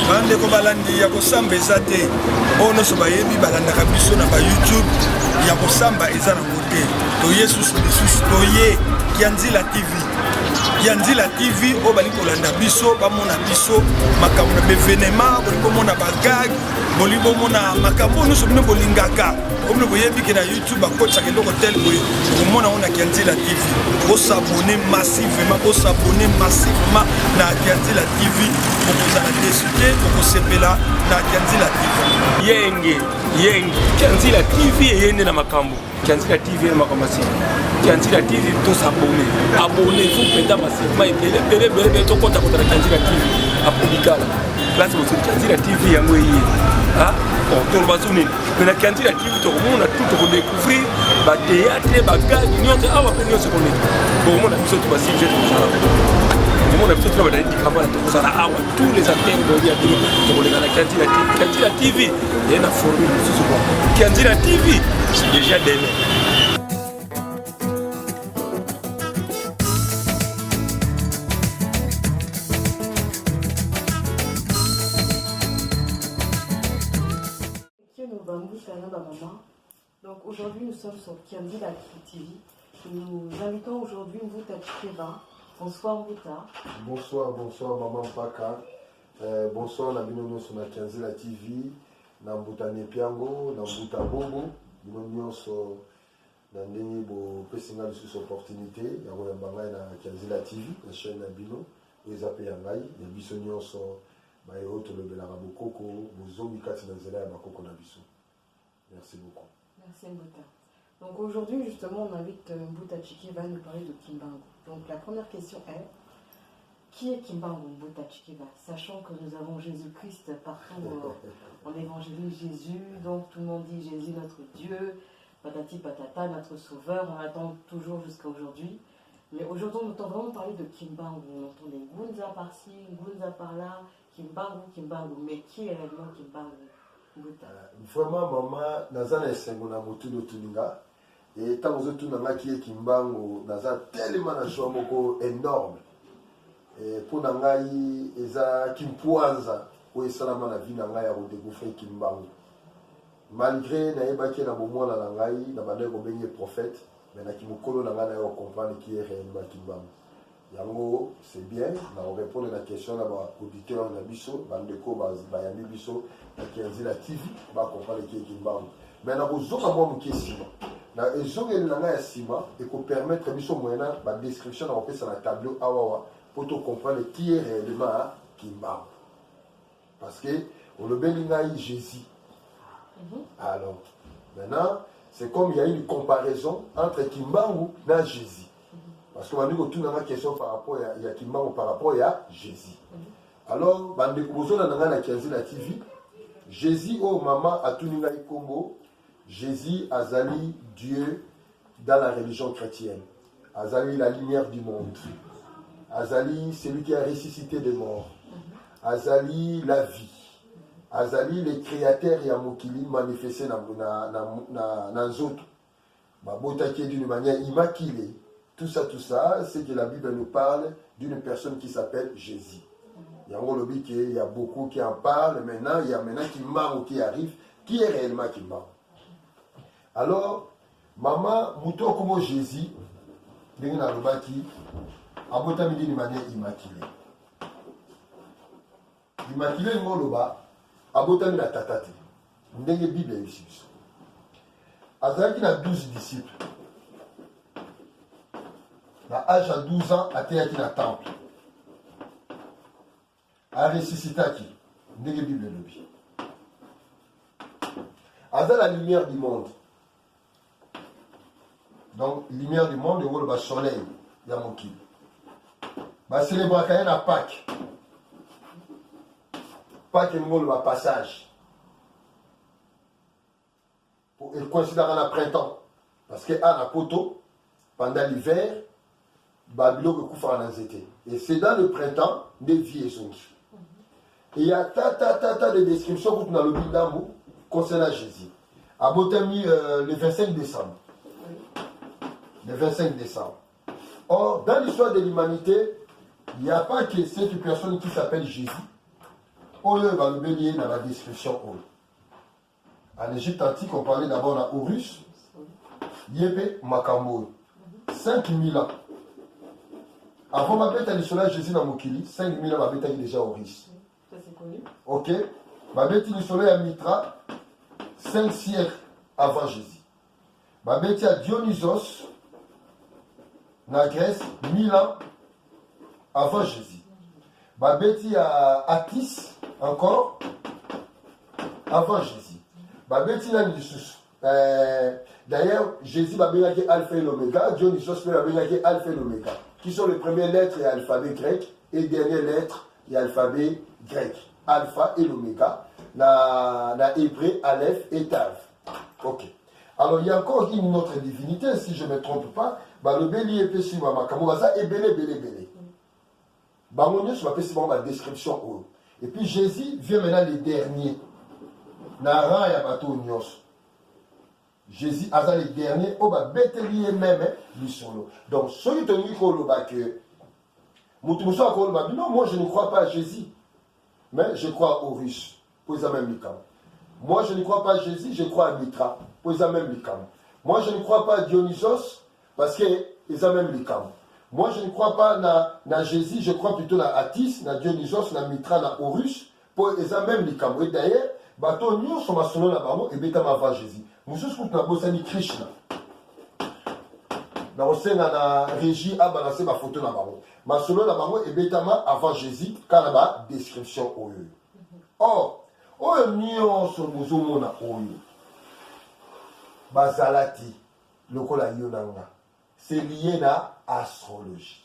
bande ko balandi ya kosamba eza te ono so bayebi balandaka biso na ba YouTube ya kosamba eza na mote to Yesus lisusu toye Kianzila TV Kianzila TV o bali kolanda biso bamona biso makambo na bevenema boliko mona bagag boliko mona makambo no so bino bolingaka omne boyebi ke na YouTube akotsa ke loko tel boye omona ona Kianzila TV o s'abonner massivement na Kianzila TV okozala desuke okosepela na Kianzila TV yenge Kianzila TV yende na makambo Kianzila TV na makambo Kianzila TV to s'abonner abonner faut penda massivement bele to konta contre Kianzila TV apublikala place au Kianzila TV yango yi ah on to bazuni mais na Kianzila TV to mona tout ko découvrir ba théâtre ba gag nyonso awa ko nyonso ko neti ko mona biso to basi je to sala ko mona biso to ba dadi kabala to sala awa tous les acteurs de ya to ko na Kianzila TV et na formule biso ko Kianzila TV c'est déjà donné. Donc aujourd'hui nous sommes sur Kianzila TV. Nous invitons aujourd'hui Mvuta Chikeba. Bonsoir Mvuta. Bonsoir Maman Paka. Bonsoir na bino sur la Kianzila TV. Na Mvuta Nepiango, na Mvuta Bobo. Bino nyonso na ndenge bo pesinga sur opportunité ya ko yambanga na Kianzila TV, la chaîne na bino. Eza pe yangai, ya biso nyonso ba yo to lebela bokoko, bozobi kati na nzela ya bakoko na biso. Merci beaucoup. Merci Mvuta. Donc aujourd'hui justement on invite Mvuta Chikeba à nous parler de Kimbangu. Donc la première question est, qui est Kimbangu Mvuta Chikeba? Sachant que nous avons Jésus-Christ partout, on évangélise Jésus, donc tout le monde dit Jésus notre Dieu, patati patata, notre sauveur, on attend toujours jusqu'à aujourd'hui. Mais aujourd'hui on entend vraiment parler de Kimbangu, on entend des Gunza par-ci, Gunza par-là, Kimbangu, mais qui est réellement Kimbangu? Vraiment maman nazana esengo na motu do tuninga et tant que tout nanga qui est Kimbangu naza tellement na joie moko énorme et pour nangai eza kimpuanza o esalama na vie nanga ya redécouvrir Kimbangu malgré na yebaki na bomona na ngai na bande ko benye prophète mais na kimokolo nanga na yo comprendre qui est réellement Kimbangu yango c'est bien na répondre à la question na ba auditeur na biso bandeko ba yami biso na Kianzila TV ba comprendre qui est Kimbangu mais na bozoka mo mukesi na ezongeli na nga ya sima et ko permettre biso moyena ba description na opesa na tableau awawa pour to comprendre qui est réellement Kimbangu parce que on le belingai Jésus. Alors maintenant c'est comme il y a une comparaison entre Kimbangu et Jésus. Parce que on a dit une question par rapport à Kimbangu par rapport à Jésus. Alors, dans la Kianzila TV, Jésus, oh maman, a tout ningali Kombo, Jésus azali Dieu dans la religion chrétienne. Azali la lumière du monde. Azali celui qui a ressuscité des morts. Azali la vie. Azali le créateur et Amokili manifesté dans Zoto. Babota qui est d'une manière immaculée. Tout ça, c'est que la Bible nous parle d'une personne qui s'appelle Jésus. Il y a beaucoup qui en parlent maintenant, il y a maintenant Kimbangu qui arrive, qui est réellement Kimbangu. Alors, maman, Mouto comme Jésus, d'une manière immaculée. Immaculée, abotami na tatati. Ndenge Bible est ici. Azaki na 12 disciples. À l'âge de 12 ans, à Théaki dans le temple. À ressusciter qui? Ndenge Bible lobi. Aza la lumière du monde. Donc, lumière du monde, il y a le soleil. Il y a mon qui. Bah, célébrer quand il y a Pâques. Pâques, il y a le passage. Il coïncide dans le printemps. Parce qu'il y a un poteau, pendant l'hiver, et c'est dans le printemps des vies sont. Et il y a ta de descriptions dans le Bidambo concernant Jésus. À Botami le 25 décembre. Le 25 décembre. Or, dans l'histoire de l'humanité, il n'y a pas que cette personne qui s'appelle Jésus. Oyo va le bélier dans la description. En Égypte antique, on parlait d'abord de Horus, Yépe Makambo. 5000 ans. Avant ma bête à l'issola, Jésus dans Mokili, 5000 ans, ma bête a déjà Horus. Ça c'est connu. Ok. Ma bête à l'issola à Mitra, 5 siècles avant Jésus. Ma bête à Dionysos, na Grèce, 1000 ans avant Jésus. Ma bête à Attis, encore, avant Jésus. Ma bête à l'issus. D'ailleurs, Jésus va bien Alpha et l'Oméga, Dionysos va bien Alpha et l'Oméga, qui sont les premières lettres et alphabet grec, et les dernières lettres et alphabet grec. Alpha et l'Oméga, la hébreu, Aleph et Tav. Ok. Alors, il y a encore une autre divinité, si je ne me trompe pas, le bélier est sur ma Kamouraza et belé. Bangonio, je m'appelle sur ma description. Et puis, Jésus vient maintenant les derniers. Nara et Bato Nyos. Jésus a les derniers, au bas bételier même, lui solo. Donc, ceux qui te disent que non, moi je ne crois pas à Jésus, mais je crois à Horus, pour les même Mikam. Moi je ne crois pas à Jésus, je crois à Mitra, pour les même Mikam. Moi je ne crois pas à Dionysos, parce que les même Mikam. Moi je ne crois pas à Jésus, je crois plutôt à Attis, à Dionysos, à Mitra, à Horus, pour les même Mikam. Et d'ailleurs, bateau nous sommes à solo là-bas, et bétam avant Jésus. Nous sommes à Bosani Krishna. Dans la régie, à balancer ma photo là-bas. Ma solo là-bas, et bétam avant Jésus, car là-bas, description au lieu. Or, nous sommes à Bazalati, le kola yonanga. C'est lié à astrologie.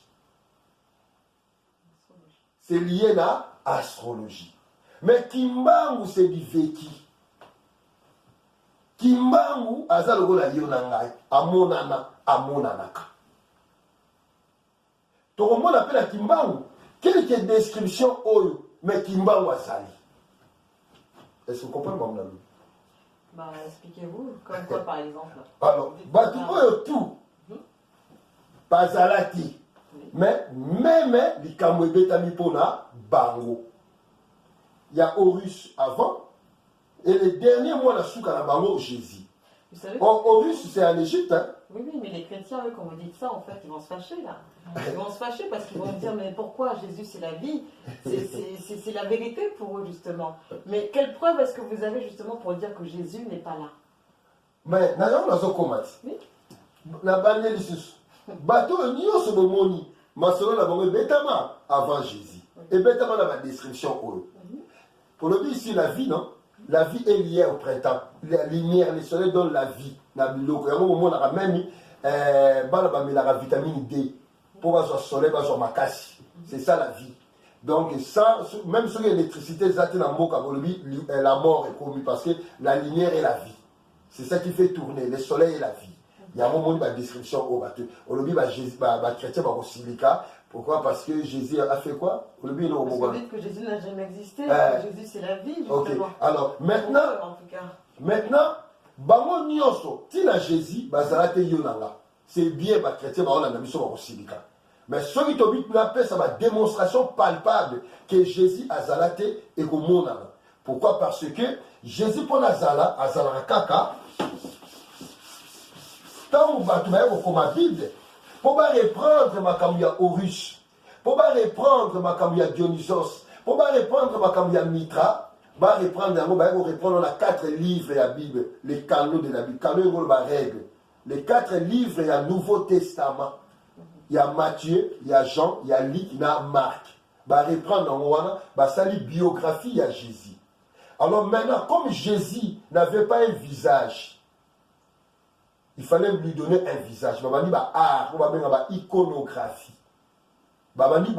C'est lié à astrologie. Mais Kimbangu, c'est du vécu. Kimbangu, aza le kola yonanga, amonanaka. Donc, on appelle à Kimbangu, quelle est la description oyo, mais Kimbangu azali. Est-ce que vous comprenez, mon ami? Bah, expliquez-vous, comme quoi par exemple? Alors, batu oyo tout, bazalati, mais même likambo ebetami pona bango. Il y a Horus avant, et le dernier mois la souka na bango, Jésus. Vous savez, Horus, c'est en Égypte, hein? Oui, mais les chrétiens, eux, quand vous dites ça, en fait, ils vont se fâcher, là. Ils vont se fâcher parce qu'ils vont dire, mais pourquoi Jésus, c'est la vie? C'est la vérité pour eux, justement. Mais quelle preuve est-ce que vous avez, justement, pour dire que Jésus n'est pas là? Mais, n'a pas de oui. Na bande lissus. Bateau, n'y a ce momoni. Ma selon la banque, bétama avant Jésus. Et bétama dans ma description. Pour le dire ici, la vie, non? La vie est liée au printemps. La lumière, le soleil donne la vie. La moment, on a même la vitamine D. Pour avoir le soleil, avoir ma casse. C'est ça la vie. Donc, ça, même sur l'électricité, la mort est connue parce que la lumière est la vie. C'est ça qui fait tourner. Le soleil est la vie. Il y a un moment où la description au bateau. Au début, chrétien va au silica. Pourquoi? Parce que Jésus a fait quoi? Au début, il vous dites que Jésus n'a jamais existé. Jésus, c'est la vie, justement. Okay. Alors, maintenant, en tout cas. Maintenant, bango nyonso, tina Jésus, bazalate yonanga. C'est bien, chrétien, on a mis sur au silica. Mais ce qui t'obite n'a pas, ça va démonstration palpable que Jésus a zalaté et que monanga. Pourquoi? Parce que Jésus pour Nazala, Azala Kaka, tant que tu vas comme ma Bible, pour reprendre ma camouya Horus, pour reprendre ma camouya Dionysos, pour reprendre ma camouya Mitra, va reprendre les 4 livres de la Bible, les canons de la Bible, canons de règle. Les 4 livres, il y a Nouveau Testament. Il y a Matthieu, il y a Jean, il y a Luc, il y a Marc. Va reprendre en Wana, va salir biographie, il y a Jésus. Alors maintenant, comme Jésus n'avait pas un visage, il fallait lui donner un visage. Il dit art, il iconographie. Il dit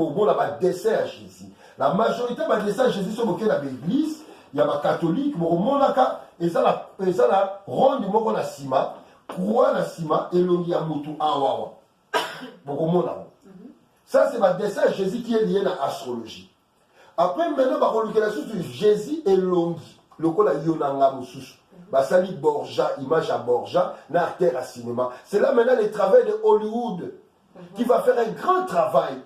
dessin à Jésus. La majorité des dessins à Jésus sont dans l'église. Il y a des catholiques, ils ont la ronde de Sima, croix na Sima, et l'on y a Moutou Awawa. Ça, c'est un dessin à Jésus qui est lié à l'astrologie. Après, maintenant, Jésus est longi. Le col a Yonanga Moussous. Basali Borja, image à Borja, na terre à cinéma. C'est là maintenant le travail de Hollywood qui va faire un grand travail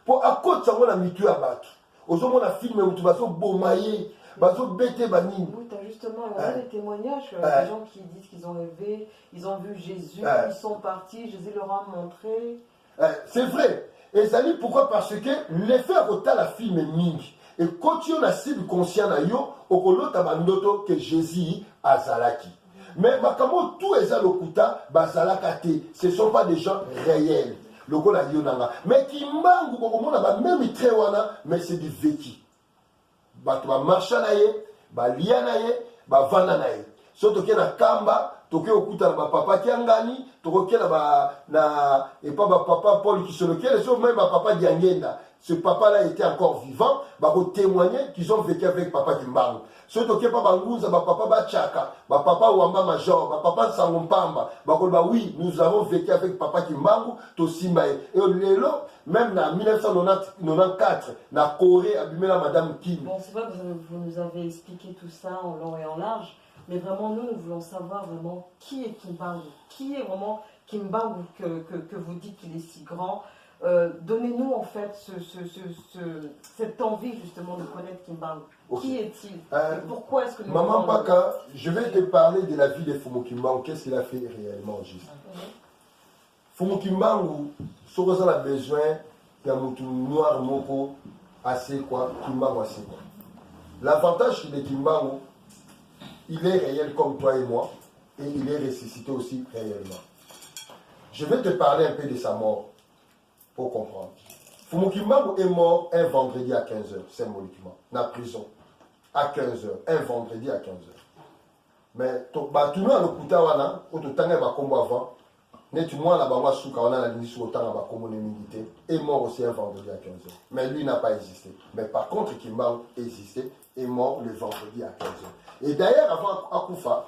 pour à côté de la mitu à battre. ozomona filme mutu bazobomaye bazobete banini. Oui, tu as justement des témoignages des gens qui disent qu'ils ont rêvé, ils ont vu Jésus, ils sont partis, Jésus leur a montré. C'est vrai. Et ça dit pourquoi? Parce que l'effet à la film est mingi. Et quand tu as la subconscient na yo, okolota bandoto que Jésus azalaki. Mais makamo tout eza lokuta bazalaka te. Ce ne sont pas des gens réels. Lokola yonanga. Mais qui mangu bokomona ba même très wana, mais c'est du vécu. Bato ba marcha na ye, ba lia na ye, ba vanda na ye. So toke na kamba, toke okuta na ba papa kiangani, toke na ba na et pas ba papa Paul qui se lequel, so même ba papa Diangenda. Ce papa-là était encore vivant, bah pour témoigner qu'ils ont vécu avec papa Kimbangu. Ce toke pas banguza, bah papa Bachaka, bah papa Wamba Major, bah papa Sangompamba, bah oui, nous avons vécu avec papa Kimbangu, Tosimae. Et lelo, même en 1994, na Corée, abîmé la madame Kim. Bon, c'est vrai que vous nous avez expliqué tout ça en long et en large, mais vraiment, nous voulons savoir vraiment qui est Kimbangu. Qui est vraiment Kimbangu que vous dites qu'il est si grand. Donnez-nous en fait cette envie justement de connaître Kimbangu. Okay. Qui est-il et pourquoi est-ce que nous... Maman Baka, je vais te parler de la vie de Fumu Kimbangu. Qu'est-ce qu'il a fait réellement juste? Fumu Kimbangu, si vous avez besoin d'un mouton noir moko, assez quoi, Kimbangu assez quoi. L'avantage de Kimbangu, il est réel comme toi et moi, et il est ressuscité aussi réellement. Je vais te parler un peu de sa mort. Pour comprendre. Fumu Kimbangu est mort un vendredi à 15h, symboliquement, dans la prison. À 15h, un vendredi à 15h. Mais tout le monde a le wana, au tout temps, il va combo avant. Net moi, la bama souka, on a la ligne sur le temps, il va combo militaire. Est mort aussi un vendredi à 15h. Mais lui n'a pas existé. Mais par contre, Kimbangu existait, est mort le vendredi à 15h. Et d'ailleurs, avant Akoufa,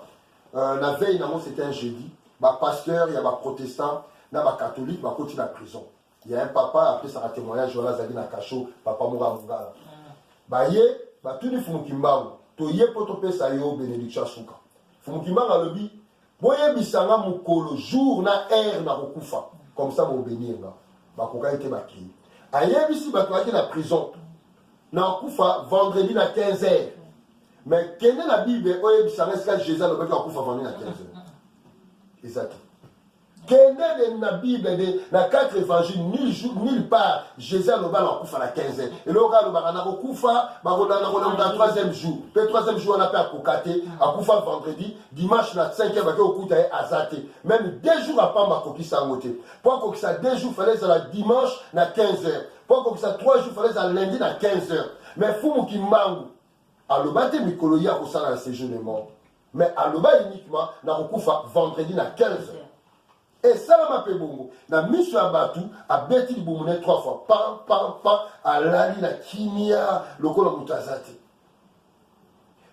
la veille, c'était un jeudi, bah pasteur, il y a un protestant, il y a un catholique, il continue la prison. Il y a un papa, après ça a témoignage, voilà, Zagi Nakacho, papa Moura Mungala. Bah, yé, bah, tout le Fumu Kimbangu, to yé potope sa yo, bénédiction souka. Fumu Kimbangu a le bi, boye bisanga mukolo, jour na air na rokufa, comme ça, mon bénir, bah, koka ete bakri. Aye, bisi, bah, toi, la prison, na rokufa, vendredi na 15h. Mais, kene la Bible, oye bisanga, est-ce que Jésus a le bec à rokufa vendredi na 15h? Exact. Kende de la Bible, dans 4 évangiles, nulle part, Jésus a le bal en koufa à la 15e. Et là, on a le bal en koufa, on a le 3e jour. Le 3e jour, on a fait à Kokate, à koufa vendredi, dimanche, na 5e, on a fait à Azate. Même 2 jours après, on a fait ça à Moté. Pour que ça 2 jours, il fallait à dimanche, na 15h. Pour que ça 3 jours, il fallait à lundi, na 15h. Mais Fumu Kimbangu, à le bâté, Mikolo, au sein de séjour de mort. Mais à le bas uniquement, na koufa vendredi, na 15h. Et ça, m'a fait bongo. Na mission à Batou, à Betty de Boumounet 3 fois. Pam, à Lali, la Kimia, le Kola Moutazate.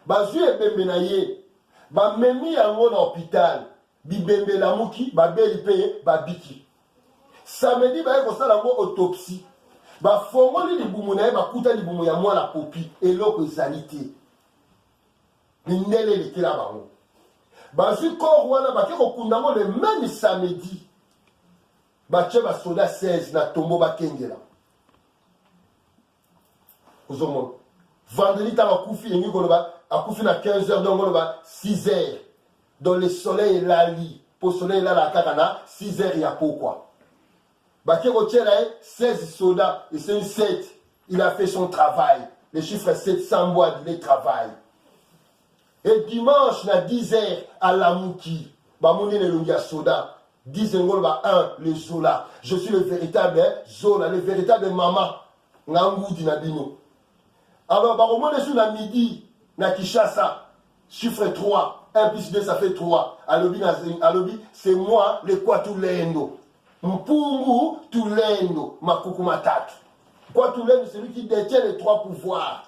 Bazu et Bembenaye, ba memi à mon hôpital, bi Bembe la Mouki, ba Beli Paye, ba Biki. Samedi, ba y'a ça la autopsie. Ba Fongo li Boumounet, ba Kouta li Boumouya, moi la popi, et l'autre zanité. Ni nele li kila bango. Bazu corps wana ba keko kundamo le même samedi. Ba tche ba soda 16 na tombo ba kengela. Ozomon. Vendredi ta ba koufi yengi koloba akufi na 15h donc koloba 6h. Dans le soleil là li. Pour soleil là la kakana 6h ya pourquoi. Ba keko tchela 16 soda et c'est une 7. Il a fait son travail. Les chiffres 700 bois il travail. Et dimanche, na 10h, à la Mouki, Bamouni le Lungia Soda, 10h, 1, le Zola. Je suis le véritable Zola, le véritable maman, Ngangou Dinabino. Alors, Baromon est sur la midi, na Kishasa, chiffre 3, 1 plus 2, ça fait 3. Alobi, c'est moi, le Kwatulendo. Mpungu, Tulendo, Makuku Matatu. Kwatulendo, c'est lui qui détient les 3 pouvoirs.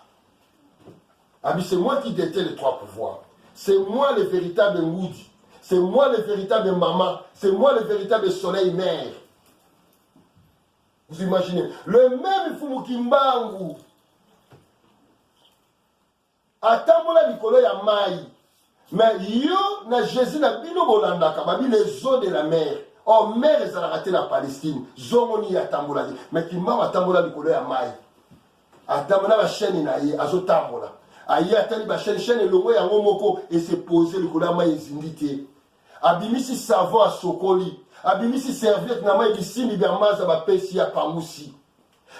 Ah mais c'est moi qui détiens les 3 pouvoirs. C'est moi le véritable Ngoudi. C'est moi le véritable maman. C'est moi le véritable soleil mère. Vous imaginez? Le même Fumu Kimbangu. Atambola likolo ya mai. Mais yo na Jésus na bino bolandaka babi les eaux de la mer. Oh mer ezala raté la Palestine. Zomoni atambola. Mais Kimbangu atambola likolo ya mai. atamana ba chaîne na ye azotambola aye atali ba chaîne longo yango moko et se poser likolo ya mai ezindi te abimisi savon asokoli abimisi serviette na mai bisimi bya maza bapesi ya pamusi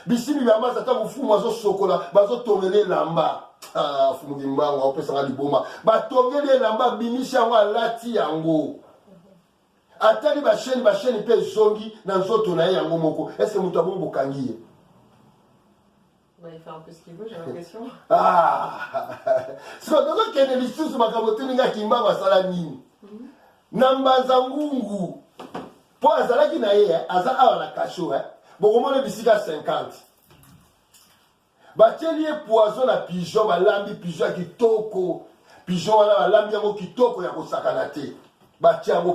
bisimi bya maza ta bufumu azosokola bazotongele lamba fumu kimbango opesanga liboma batongele lamba bimisi yango alati yango atali ba chaîne pe zongi na nzoto na ye yango moko est-ce que mutu abongo bokangi ye? Il fait un peu ce qu'il veut, j'ai l'impression. C'est pour ça que les sous makambo tuninga kimbango asala nini na mbanza ngungu po azalaki na ye aza awa na kasho bokomona bisika 50 batieli ye poison na pigeon balambi pigeon ya kitoko pigeon wana balambi yango kitoko ya kosakana te batia yango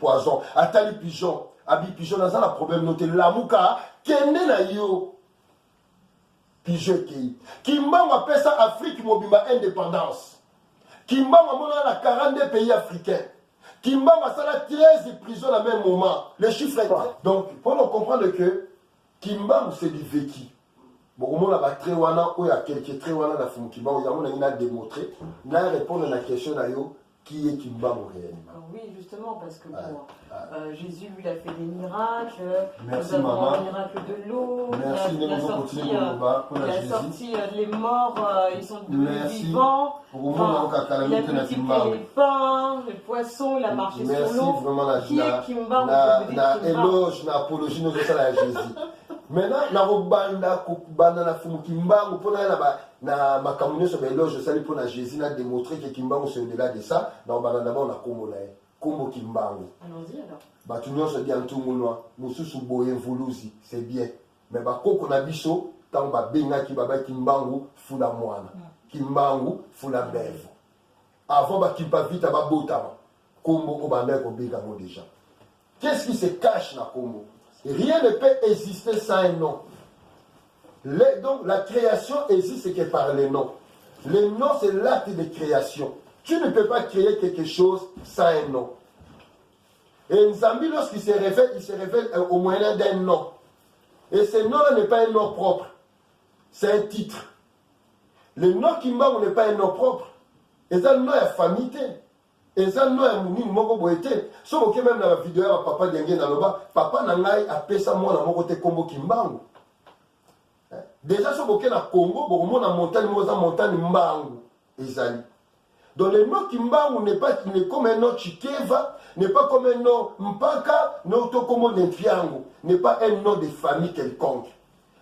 poison atali pigeon abi pigeon aza na problème note lamuka kende na yo pigeon kei kimbango apesa Afrique mobimba indépendance kimbango amona na 42 pays africains kimbango asala 13 prisons à même moment les chiffres est donc pour nous comprendre que kimbango c'est du vécu bon on a ba très wana ou ya quelque très wana na fumu kimbango yango na ina démontrer na répondre à la question là yo qui est kimbango réellement. Oui, justement, parce que Jésus, il a fait des miracles. Merci, nous avons maman. un miracle de l'eau. Merci, il a sorti les morts, ils sont devenus vivants. Il a multiplié les pains, les poissons, il a marché sur l'eau. Merci vraiment Qui est Kimbango? na éloge, na apologie, nous sommes à Jésus. Maintenant, na robanda kubana na fumu kimbango pona na makamune sur éloge sali pona Jésus na démontrer que kimbango c'est au-delà de ça. Na robanda d'abord na kombo na kombo kimbango. Allons-y alors. Ba tout nyonso dia ntungunwa mususu boye mvuluzi c'est bien. Mais ba koko na biso tant ba benga ki baba kimbango fula mwana. Kimbango fula bevo. Avant ba kimpa vita ba botama. Kombo ko banda ko benga mo déjà. Qu'est-ce qui se cache na kombo? Rien ne peut exister sans un nom. Donc la création existe que par les noms. Le nom c'est l'acte de création. Tu ne peux pas créer quelque chose sans un nom. Et Nzambi lorsqu'il se révèle, il se révèle au moyen d'un nom. Et ce nom-là n'est pas un nom propre. C'est un titre. Le nom Kimbango n'est pas un nom propre. Et ça, le nom est famille. Et ça, non, il y a un boité. Sauf que même dans la vidéo, papa Diangue dans le bas, papa Nangai a payé moi dans mon côté Combo Kimbango. Déjà, sauf que dans Congo, bon, la montagne, Mbango. Ezali. Donc le nom Kimbango n'est pas comme un nom Chikeva, n'est pas comme un nom Mpaka, non comme un Triangle, n'est pas un nom de famille quelconque.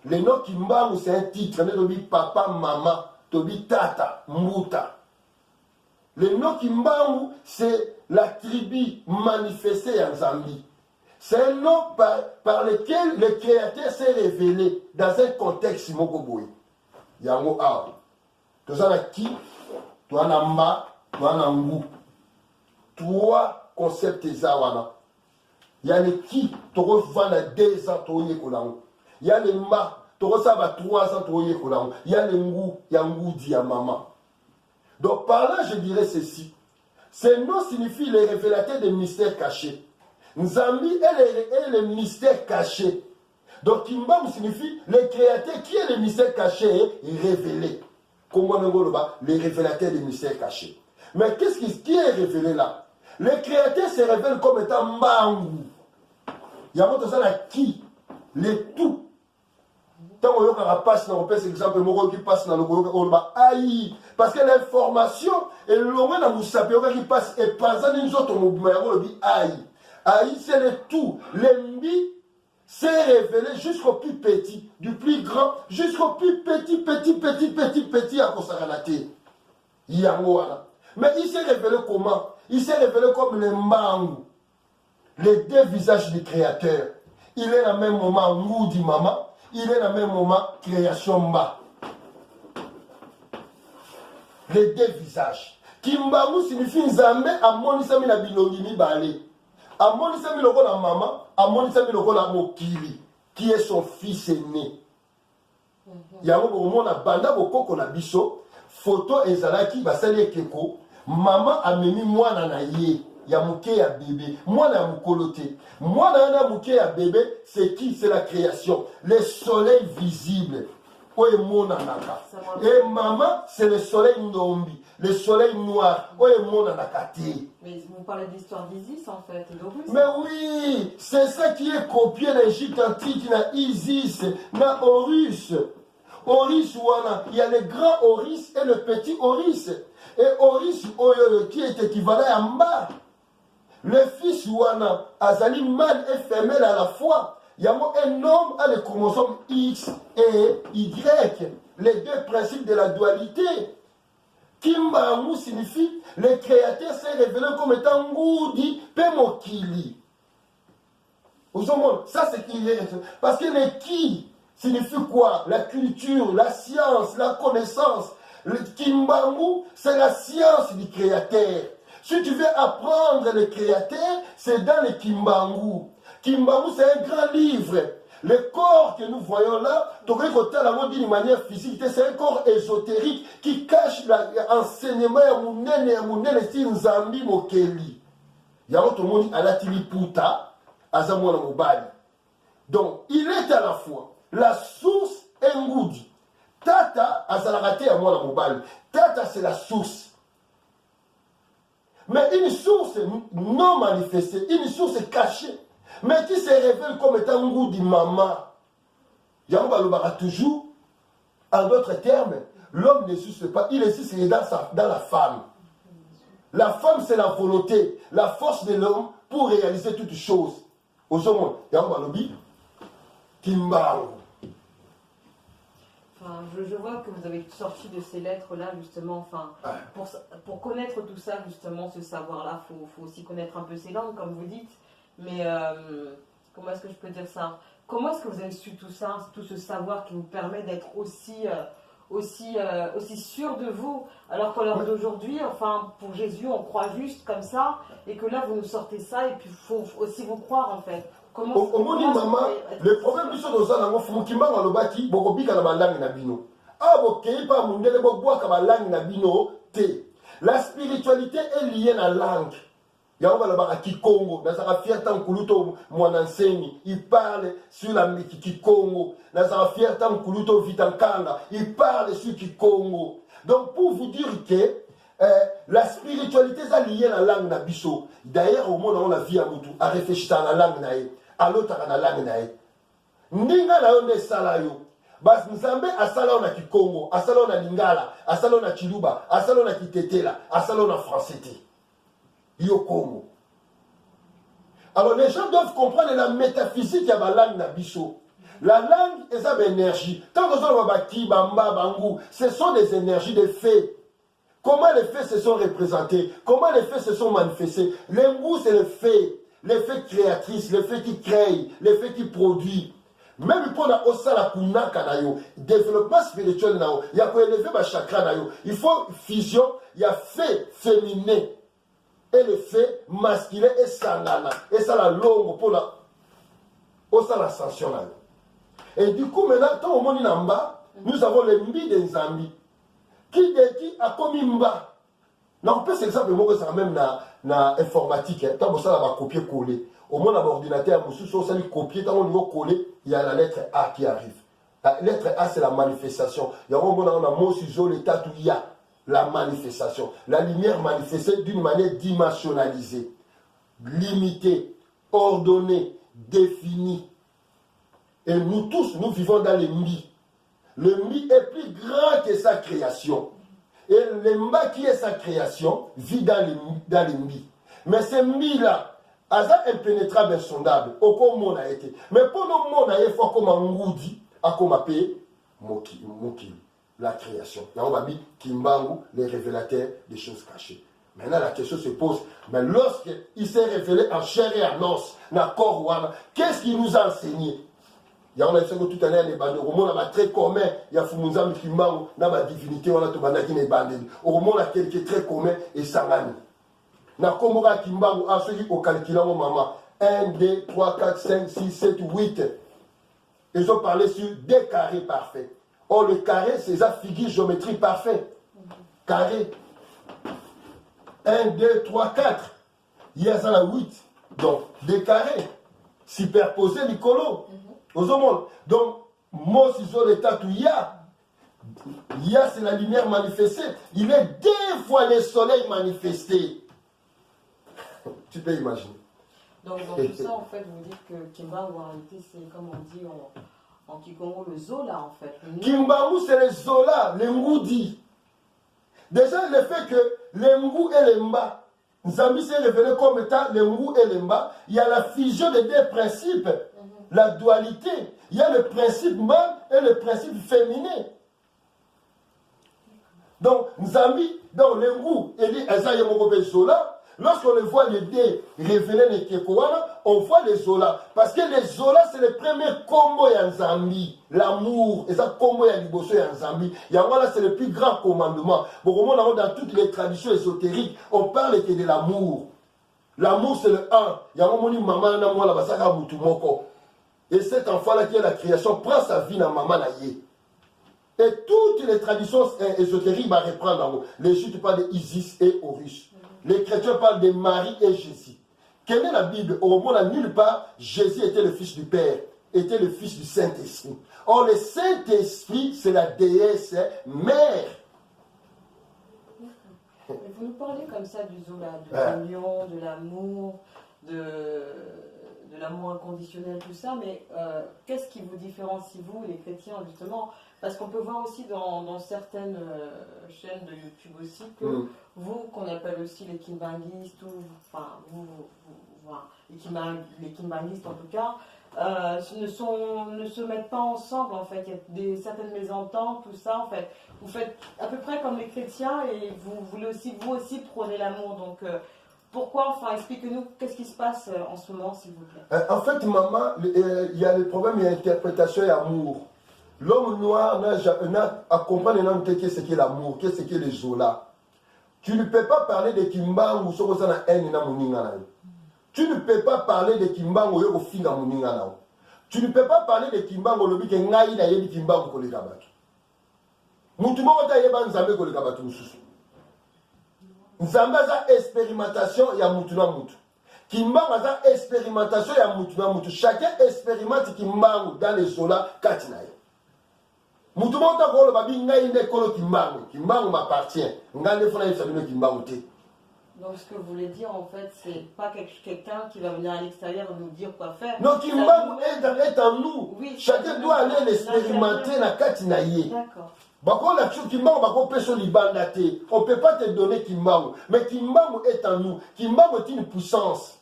Le nom Kimbango, c'est un titre, on dit papa, maman, tobi tata, muta. Le nom Kimbango, c'est la tribu manifestée en Zambie. C'est un nom par lequel le créateur s'est révélé dans un contexte mokoboy. Yango a. Tu as qui, tu as mba, tu as ngu. Trois concepts zawana. Il y a le qui, tu as 2 ans, tu as il y a le mba, tu as 3 ans, tu as il y a le ngu, il y a ngu dit à maman. Donc par là, je dirais ceci. Ce nom signifie le révélateur des mystères cachés. Nzambi est le mystère caché. Donc Kimbango signifie le créateur qui est le mystère caché et révélé. Comme on le révélateur des mystères cachés. Mais qu'est-ce qui est révélé là? Le créateur se révèle comme étant Mbangu. Il y a un ça qui? Le tout. Tant qu'on passe dans le exemple, qui passe dans le aïe. Parce que l'information est loin dans le qui passe et pas dans les autres mouvements. Aïe. Aïe, c'est le tout. L'embi s'est révélé jusqu'au plus petit, du plus grand jusqu'au plus petit à Kosaranaté. Mais il s'est révélé comment? Il s'est révélé comme le Mbangu, les 2 visages du Créateur. Il est dans le même moment Ngoudi Maman. Il est dans le même moment création Mba. Les 2 visages. Kimbangu signifie Nzambe amonisami na bilongi mibale. Amonisami loko na maman, amonisami loko na mokili, qui est son fils aîné. Yango bomona banda bokoko na biso, photo ezalaki basali ekeko, maman amemi mwana na ye. Ya mouké ya bébé, moi na mukoloté. Moi na mouké ya bébé, c'est qui? C'est la création. Le soleil visible. oye monanaka. Et maman, c'est le soleil nombi, le soleil noir, oye monanaka te. Mais vous parlez d'histoire d'Isis en fait, d'Horus. Mais oui, c'est ça qui est copié d'Égypte antique, na Isis, na Horus. Horus, il y a le grand Horus et le petit Horus. Et Horus, qui est équivalent à Mba. Le fils Wana, Azali mâle et femelle à la fois. Il y a un homme à les chromosomes X et Y. Les deux principes de la dualité. Kimbangu signifie le créateur s'est révélé comme étant Ngoudi Pemokili. Vous avez ça c'est qui est. Parce que le qui signifie quoi? La culture, la science, la connaissance. Le Kimbangu, c'est la science du créateur. Si tu veux apprendre le créateur, c'est dans le Kimbangu. Kimbangu, c'est un grand livre. Le corps que nous voyons là, d'une manière physique, c'est un corps ésotérique qui cache l'enseignement à Mounene, style Nzambi Mokeli. Il y a autre monde à la Tiliputa, à Zamona Mobali. Donc, il est à la fois la source et Ngoudi. Tata, à Zalarate, à Mona Mobali. Tata, c'est la source. Mais une source non manifestée, une source cachée, mais qui se révèle comme étant Ngoudi Maman. Yamba Lobara toujours, en d'autres termes, l'homme n'existe pas, il existe dans la femme. La femme, c'est la volonté, la force de l'homme pour réaliser toutes choses. Au second, Yamba Lobi, Kimbangu. Enfin, je vois que vous avez sorti de ces lettres-là, justement, enfin, pour connaître tout ça, justement, ce savoir-là, il faut aussi connaître un peu ces langues, comme vous dites. Mais comment est-ce que je peux dire ça? Comment est-ce que vous avez su tout ça, tout ce savoir qui vous permet d'être aussi sûr de vous, alors qu'à l'heure d'aujourd'hui, enfin, pour Jésus, on croit juste comme ça, et que là, vous nous sortez ça, et puis il faut aussi vous croire, en fait. Au moni maman, le problème du sol dans un enfant qui m'a dans le bâti, bokobika na balangi na bino. Ah bokei pa mundele bokboa ka balangi na bino te. La spiritualité est liée à la langue. Yango balaba Kikongo, nazara fierté en kuluto mwanansenyi, il parle sur la Kikongo. Nazara fierté en kuluto vitankanga, il parle sur Kikongo. Donc pour vous dire que la spiritualité est liée à la langue na biso. D'ailleurs au monde on a vu à Moutou, à réfléchir à la langue nae. À l'autre à la langue nae. Ninga na yone salayo. Bas Nzambe asala na Kikongo, asala na Lingala, asala na Chiluba, asala na Kitetela, asala na français. Yo Congo. Alors les gens doivent comprendre la métaphysique de la langue na biso. La langue est une énergie. Tant que on va ki bamba bangu, ce sont des énergies de faits. Comment les faits se sont représentés? Comment les faits se sont manifestés? L'embou c'est le fait. L'effet créatrice, l'effet qui crée, l'effet qui produit. Même pour la osala kunaka na yo, développement spirituel na yo, il y a quoi élever ma chakra na yo. Il faut fusion, il y a fait féminin et le fait masculin et sangana. Et ça la longue pour la osala ascension na yo. Et du coup maintenant, tant au monde namba, nous avons le mbi de Nzambi. Qui a commis mba. Non, on peut s'exemple moi que ça même na informatique, tant que ça va copier-coller. Au moins, l'ordinateur, si on copier, tant on va coller, il y a la lettre A qui arrive. La lettre A, c'est la manifestation. Il y a un moment où on a mot sur l'état où il y a la manifestation. La lumière manifestée d'une manière dimensionnalisée, limitée, ordonnée, définie. Et nous tous, nous vivons dans le mi. Le mi est plus grand que sa création. Et le mba qui est sa création vit dans les mi. Mais ces mi-là, asa impénétrable, insondable. Aucun monde a été. Mais pour nous, monde a été comme un ngoudi, à comme appelé Moki, la création. Là, on va dire Kimbangu, les révélateurs des choses cachées. Maintenant, la question se pose, mais lorsqu'il s'est révélé en chair et en os, qu'est-ce qu'il nous a enseigné? Il y a tout à l'heure les bandes. Au monde, il très commun. Il y a Fumunzam Kimbangu, dans ma divinité, on a tout bandaki les bandes. Au monde, il y a quelque très commun et sangani. Na komora Kimbangu, à celui au calculant, maman. 1, 2, 3, 4, 5, 6, 7, 8. Ils ont parlé sur des carrés parfaits. Or, le carré, c'est sa figure géométrie parfaite. Carré. 1, 2, 3, 4. Il y a ça là 8. Donc, des carrés. Superposés, Nicolo. Aux hommes. Donc, moi, si je l'état où il y a, Ya, c'est la lumière manifestée. Il est 2 fois le soleil manifesté. Tu peux imaginer. Donc, dans tout ça, en fait, vous dites que Kimbangu, en réalité, c'est comme on dit en Kikongo, le Zola, en fait. Kimbangu, c'est le Zola, le Ngoudi. Déjà, le fait que le Ngou et le Mba, Nzambi s'est révélé comme étant le Ngou et le Mba, il y a la fusion des 2 principes, la dualité. Il y a le principe mâle et le principe féminin. Donc, Nzambi, dans le Ngou, il dit, Zola. Lorsqu'on le voit les 2 révélés les Kekoana, on voit les Zola. Parce que les Zola, c'est le premier combo ya Nzambi. L'amour. Et ça, combo ya Liboso ya Nzambi. Là, c'est le plus grand commandement. Bon, dans toutes les traditions ésotériques, on parle que de l'amour. L'amour, c'est le 1. Et cet enfant-là qui est la création prend sa vie dans maman naïe. Et toutes les traditions ésotériques vont reprendre. Les Juifs parlent d'Isis et Horus. Les chrétiens parlent de Marie et Jésus. Quelle est la Bible? Au moment où nulle part, Jésus était le fils du Père, était le fils du Saint-Esprit. Or, le Saint-Esprit, c'est la déesse mère. Vous nous parlez comme ça du Zola, de l'union, de l'amour, de l'amour inconditionnel, tout ça, mais qu'est-ce qui vous différencie, vous, les chrétiens, justement? Parce qu'on peut voir aussi dans certaines chaînes de YouTube aussi que vous, qu'on appelle aussi les kimbanguistes, ou enfin, les kimbanguistes en tout cas, ne se mettent pas ensemble en fait. Il y a certaines mésententes, tout ça en fait. Vous faites à peu près comme les chrétiens et vous voulez aussi, vous aussi, prôner l'amour. Donc pourquoi, enfin, expliquez-nous qu'est-ce qui se passe en ce moment, s'il vous plaît. En fait, maman, il y a le problème d'interprétation et amour. L'homme noir n'a à comprendre ce qu'est l'amour, qu'est-ce qu'est le Zola. Tu ne peux pas parler de Kimbangu ou de la haine na moninga. Tu ne peux pas parler de Kimbangu ou finga moninga. Tu ne peux pas parler de Kimbangu lobi ke ngai na yebi Kimbangu ko le kabatu. Mutu moko ta yeba nzambe ko le kabatu mususu. Nzambe za expérimentation ya mutu na mutu. Kimbangu za expérimentation ya mutu na mutu. Chacun expérimente Kimbangu dans les Zola katinaye. Mutumonta kolo babi ngai ne kolo Kimbangu m'appartient. Ngande fona yebisabino Kimbangu te. Donc ce que vous voulez dire en fait, c'est pas quelqu'un qui va venir à l'extérieur nous dire quoi faire. Non, Kimbangu est en nous. Oui, chacun doit aller l'expérimenter na katinaye. D'accord. Bako la chose Kimbangu bako peso libanda te. On peut pas te donner Kimbangu, mais Kimbangu est en nous. Kimbangu est une puissance.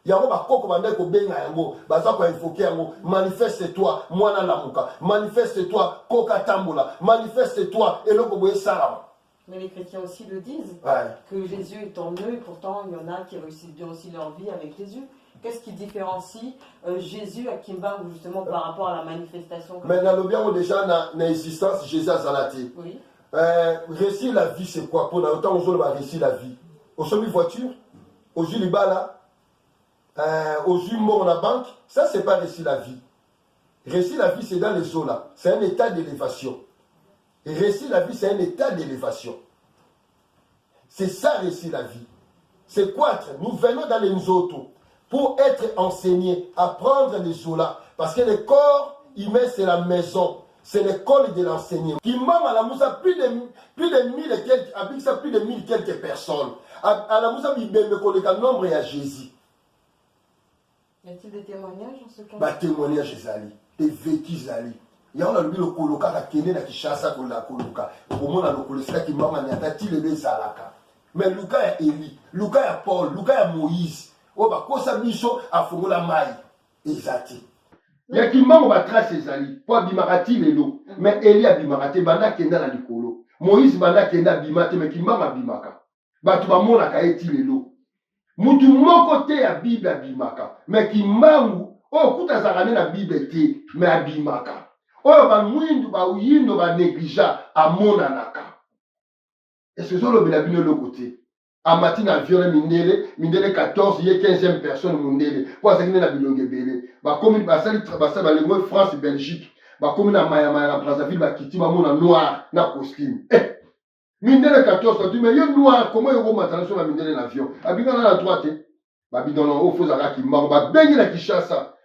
Yango bakoko bande ko benga yango baza ko invoquer yango manifeste-toi mwana lamuka manifeste-toi koka tambola manifeste-toi eloko boye salama. Mais les chrétiens aussi le disent que Jésus est en eux et pourtant il y en a qui réussissent bien aussi leur vie avec Jésus. Qu'est-ce qui différencie Jésus à Kimbangu justement par rapport à la manifestation? Mais dans le bien déjà na existence Jésus a zalati. Oui. Réussir la vie c'est quoi? Pour autant on va réussir la vie. Au sommet voiture, au Julibala, aux jumeaux dans la banque, ça c'est pas réussir la vie. Réussir la vie c'est dans les eaux là, c'est un état d'élévation. Et réussir la vie c'est un état d'élévation. C'est ça réussir la vie. C'est quoi? Nous venons dans les Nzoto pour être enseignés, apprendre les eaux là. Parce que le corps humain c'est la maison, c'est l'école de l'enseignement. Qui m'a à la Moussa plus de 1000 et quelques, avec ça plus de 1000 quelques personnes. À la Moussa il me nombre à Jésus. Y a-t-il des témoignages en ce cas? Bah, témoignages, Zali. Des vécus, Zali. Il y a le coloca qui est là qui chasse à la coloca. Au moment où le coloca qui m'a manifesté le Zalaka. Mais Lucas a Élie, Lucas a Paul, Lucas a Moïse. Oh, bah, quoi ça, Micho a fourré la maille. Exacti. Il y a qui m'a trace Zali. Pour bimarati les lots. Mais Élie a bimarati, Bana Kenda la Nicolo. Moïse Bana Kenda bimate, mais qui m'a bimaka. Bah, tu vas mona kaeti les lots. Mutu moko te ya Bible abimaka. Mais Kimbangu, oh, kuta zarane na Bible te, mais abimaka. Oh, ba mwindu, ba uyindo, ba négligea, amona naka. Est-ce que je le bino le côté? Amati na viole mindele 14, yé 15e personne mindele. Pour ça, il y a bilongue belé. Ba comme ba sali trabassa ba lengwe France Belgique. Ba comme na maya na Brazzaville ba kiti ba mona noir na costume. Mindele 14, quand tu me dis noir, comment il va maintenant sur la mindele l'avion? Abinga na la droite, babi dans le haut, faut zara qui mort, ba bengi na Kishasa,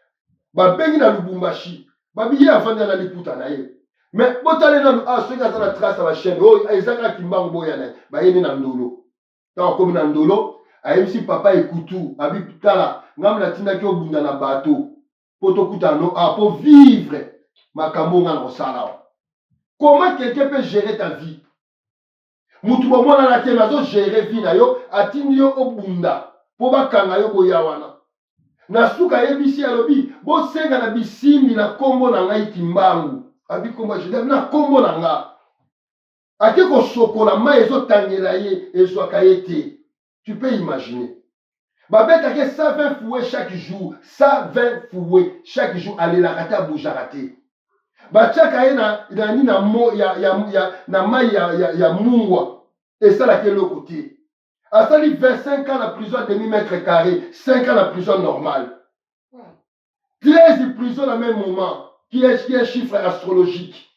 ba bengi na Lubumbashi, babi yé avant na Liputa na ye. Mais botale na ceux qui ont la trace à la chaîne, oh ezaka kimbangu boyana, ba yene na ndolo. Tant comme na ndolo, ayemsi papa ekutu, abi tala, ngam la tina ki obunda na bateau. Poto kutano pour vivre makambo nga na sala. Comment quelqu'un peut gérer ta vie? Mutu bo mona na te mazo gérer vie na yo, atindi yo obunda, po bakanga yo boya wana. Na suka yebisi alobi, bo senga na bisimbi na kombo na ngai kimbangu. Abi kombo je na kombo na nga. Ate ko sokola ma ezo tangela ye ezwaka ye te. Tu peux imaginer. Babeta ke 120 fouets chaque jour, 120 fouets chaque jour aller la rata bouger raté. Ba tchaka ye na ni na mo na mai ya mungwa et ça la quel côté. A sali 25 ans la prison demi-mètre carré, 5 ans la prison normale. 13 prisons à même moment, qui est un chiffre astrologique,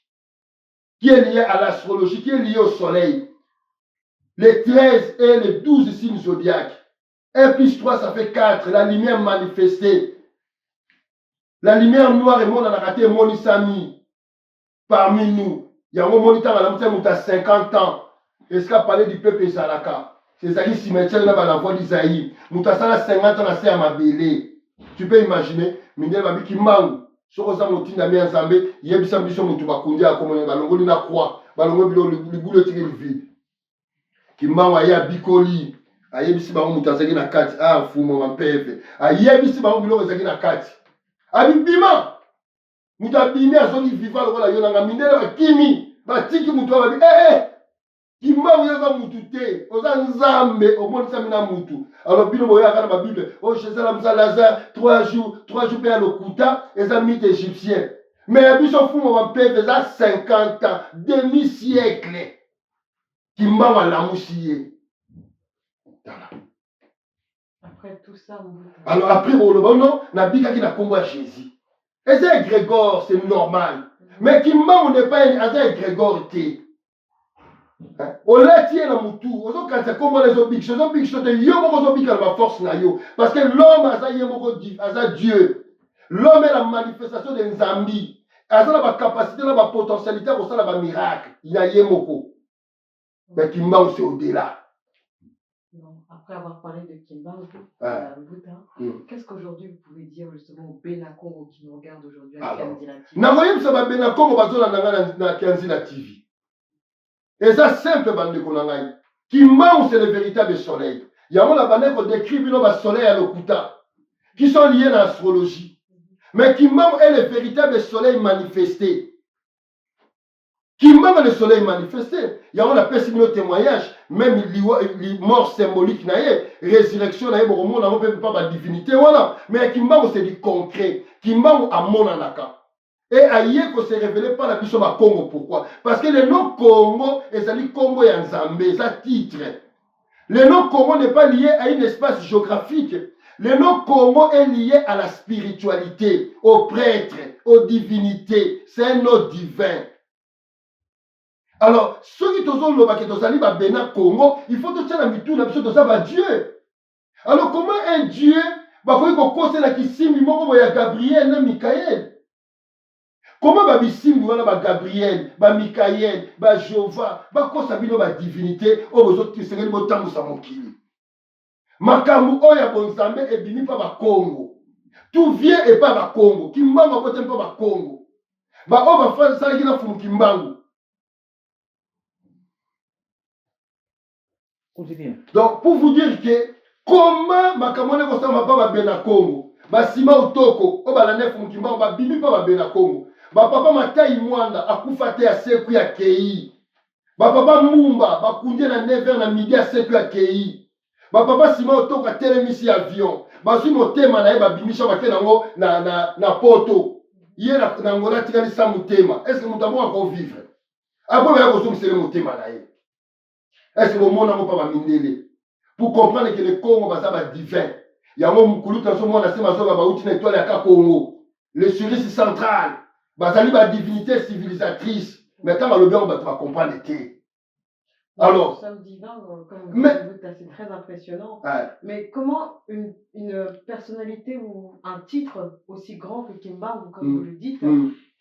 qui est lié à l'astrologie, qui est lié au soleil. Les 13 et les 12 signes zodiaques. 1 plus 3, ça fait 4. La lumière manifestée. La lumière noire et monde en a raté Monisami parmi nous. Il y a un moment où tu as 50 ans. Est-ce qu'il a parlé du peuple Zalaka? C'est ça qui cimetière là la voix d'Isaïe. Nous avons 50 ans à ma bélé. Tu peux imaginer, Mindel Babi qui mangue. Si on a motin d'ami en Zambé, il y a des ambitions qui sont conduites à comment on a croix. Balongo le boulot tiré le vide. Qui mangue à Bikoli. Ayebisi ba mu tazaki na kati fumo mampeve ayebisi ba mu ezaki na kati abibima mutabimi azongi viva lokola yo nanga mindele bakimi batiki mutu ababi kimba uyaza mutu te oza nzambe omonisa mina mutu alors bino boya kana ba bible Jésus la mzalaza 3 jours pe ya lokuta eza mythe égyptien mais biso fumo mampeve za 50 ans demi siècle kimba wala musiye. Après tout ça, alors après, non, Nabika qui n'a combat à Jésus. Et c'est Grégor, c'est normal. Mais qui m'a n'est pas un Grégor T. On l'a tiré dans mon tour. On a comment les obiques. Les obiques sont des obiques à la force na yo. Parce que l'homme a Dieu. L'homme est la manifestation d'un Zambi. Il a la capacité, la potentialité pour ça, la miracle. Il y a Yemoko. Mais qui m'a aussi au-delà. Après avoir parlé de Kimbangu, Bouta, qu'est-ce qu'aujourd'hui vous pouvez dire justement au Benakongo qui nous regarde aujourd'hui à Kanzila TV? Nakoyem ça va Benakongo bazola na Kanzila TV. Et ça simple bande konangai. Kimbangu c'est le véritable soleil. Il y a la bande qui décrit le soleil à l'Okuta qui sont liés à l'astrologie. Mais Kimbangu est le véritable soleil manifesté. Kimbangu est le soleil manifesté. Il y a on appelle ce témoignage, même les morts symboliques, résurrection, on ne peut pas la divinité, voilà. Mais Kimbangu c'est du concret. Kimbangu a mon anaka. Et aïe que c'est révélé par la bishop à Congo. Pourquoi? Parce que le nom Congo est le Congo et Nzambé, ça titre. Le nom Congo n'est pas lié à un espace géographique. Le nom Congo est lié à la spiritualité, aux prêtres, aux divinités. C'est un nom divin. Alors, ceux qui sont là, Bena Congo, il faut que tu aies tout la Dieu. Alors, comment un Dieu va faire Gabriel et Michael? Comment Babissim Gabriel, Michael, Jéhovah, ba divinité, Makambu oya bonzambe et bimi pa Congo. Tout vient et pas ba Congo. Kimbangu pas ba Congo. Ba o ba frère ça qui na fumu Kimbangu. Donc, pour vous dire que comment Makamone Kosama Baba Bena Congo, Basima Otoko, Oba Nef Mukimba, Ba Bimi Baba Bena Congo, Ba Papa Matai Mwanda, Akufate à Sekou ya Kei, Ba Papa Mumba, Ba Koundé na 9h na midi à Sekou ya Kei, Ba Papa Sima Otoko a télémisi avion, Ba Simo Tema na Eba Bimisha Bake nango na Poto, Yé na Ngola Tikali Samutema, est-ce que nous avons encore vivre? Après, il y a un peu de Mutema na Eba. Est-ce que le monde n'a pas mindélé? Pour comprendre que le Congo est divin. Il y a un monde qui a une étoile à Congo. Le Suisse central. Il y a une divinité civilisatrice. Mais quand on va comprendre le thé. Alors. Nous sommes divins, comme vous dites, c'est très impressionnant. Mais comment une personnalité ou un titre aussi grand que Kimbangu, comme vous le dites,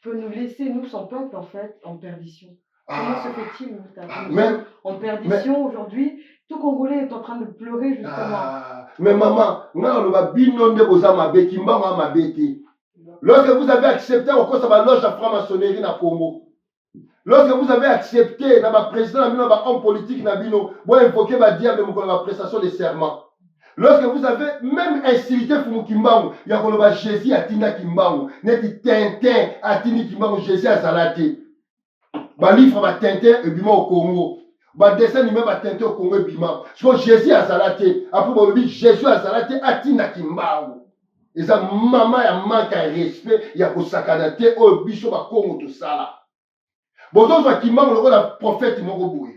peut nous laisser, nous, son peuple, en fait, en perdition. Comment se fait-il, Mouta? Même, en perdition aujourd'hui, tout Congolais est en train de pleurer, justement. Mais maman, lorsque vous avez accepté encore ça va loge à franc-maçonnerie na Congo, lorsque vous avez accepté na président na homme politique na bino, vous invoquez ba diable pour la prestation de serment. Lorsque vous avez même insulté Fumu Kimbangu, il y a qu'on Jésus atina Kimbangu, neti Tintin atini Kimbangu Jésus a salate. Ba livre ba Tintin et bima au Congo. Ba dessin animé ba Tintin au Congo et bima. Parce que Jésus a salate. Après bon Jésus a salate atina Kimbangu. Et ça maman ya manque de respect, il y a ko sakanate au biso ba Congo tout ça là. Bon donc va Kimbangu le la prophète moko boye.